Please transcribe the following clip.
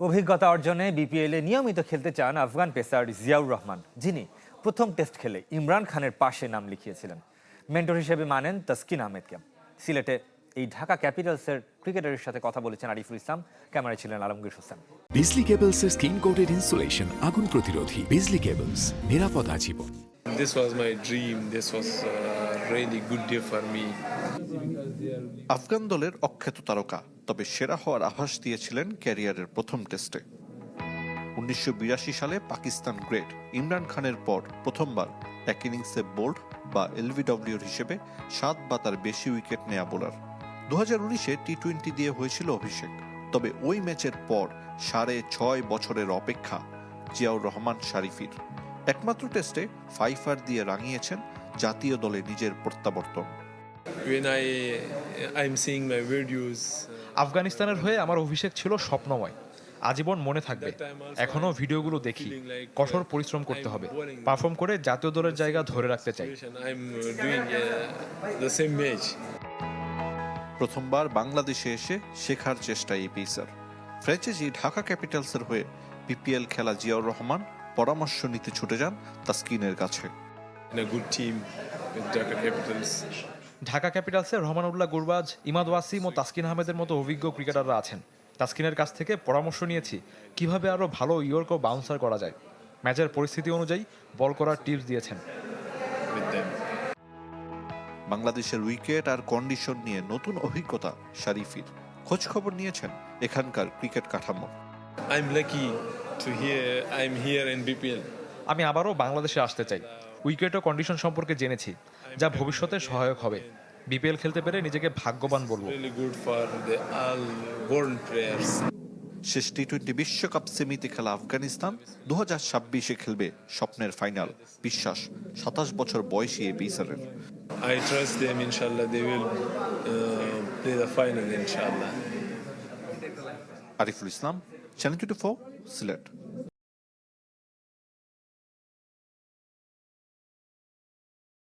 অভিজ্ঞতা অর্জনে বিপিএলে নিয়মিত খেলতে চান আফগান পেসার জিয়াউর রহমান, যিনি প্রথম টেস্ট খেলে ইমরান খানের পাশে নাম লিখিয়েছিলেন। মেন্টর হিসেবে মানেন তাসকিন আহমেদকে। সিলেটে এই ঢাকা ক্যাপিটালসের ক্রিকেটারের সাথে কথা বলেছেন আরিফুল ইসলাম। ক্যামেরায় ছিলেন আলমগীর হোসেন। বিজলি কেবলসের স্কিন কোটেড ইনসুলেশন আগুন প্রতিরোধী। বিজলি কেবলস, নিরাপদ আজীবন। This was my dream. This was a really good day for me. Afghan দলের অখ্যাত তারকা, তবে সেরা হওয়ার আভাস দিয়েছিলেন ক্যারিয়ারের প্রথম টেস্টে। 1982 সালে পাকিস্তান গ্রেট ইমরান খানের পর প্রথমবার এক ইনিংসে বোল্ড বা এলবিডব্লিউর হিসেবে 7 বা তার বেশি উইকেট নেয়া বোলার। 2019-এ টি-20 দিয়ে হয়েছিল অভিষেক, তবে ওই ম্যাচের পর 6.5 বছরের অপেক্ষা জিয়াউর রহমান শারিফির। একমাত্র টেস্টে ফাইফার দিয়ে রাঙিয়েছেন জাতীয় দলে নিজের প্রত্যাবর্তন। When I'm seeing my videos, আফগানিস্তানের হয়ে আমার অভিষেক ছিল স্বপ্নময়, আজীবন মনে থাকবে। এখনো ভিডিওগুলো দেখি, কঠোর পরিশ্রম করতে হবে, পারফর্ম করে জাতীয় দলের জায়গা ধরে রাখতে চাই। I'm doing the same match. প্রথমবার বাংলাদেশে এসে শেখার চেষ্টা এই পেসার। ফ্র্যাঞ্চাইজি ঢাকা ক্যাপিটালসের হয়ে বিপিএল খেলা জিয়াউর রহমান পরামর্শ নিতে ছুটে যান তাসকিনের কাছে। In a good team with Dhaka Capitals. Dhaka ক্যাপিটালসে Rahmanullah Gurbaz, Imad Wasim ও তাসকিন আহমেদের মতো অভিজ্ঞ ক্রিকেটাররা আছেন। তাসকিনের কাছ থেকে পরামর্শ নিয়েছি কিভাবে আরও ভালো ইয়র্ক ও বাউন্সার করা যায়। ম্যাচের পরিস্থিতি অনুযায়ী বল করার টিপস দিয়েছেন। With them. বাংলাদেশের উইকেট আর কন্ডিশন নিয়ে নতুন অভিজ্ঞতা শারিফির। খোঁজ খবর নিয়েছেন এখানকার ক্রিকেট কাঠামো। I'm lucky to I'm here in BPL. আমি আবারও বাংলাদেশে আসতে চাই। উইকেট ও কন্ডিশন সম্পর্কে জেনেছি, যা ভবিষ্যতে সহায়ক হবে। বিপিএল খেলতে পেরে নিজেকে ভাগ্যবান বলবো। Really good for the all born players. শেষ টি-20 বিশ্বকাপ সেমিতে খেলা আফগানিস্তান 2026-এ খেলবে স্বপ্নের ফাইনাল। বিশ্বাস 27 বছর বয়সী এই পেসারের। I trust them, inshallah, they will play the final, inshallah. Ariful Islam, channel 24, Sylhet.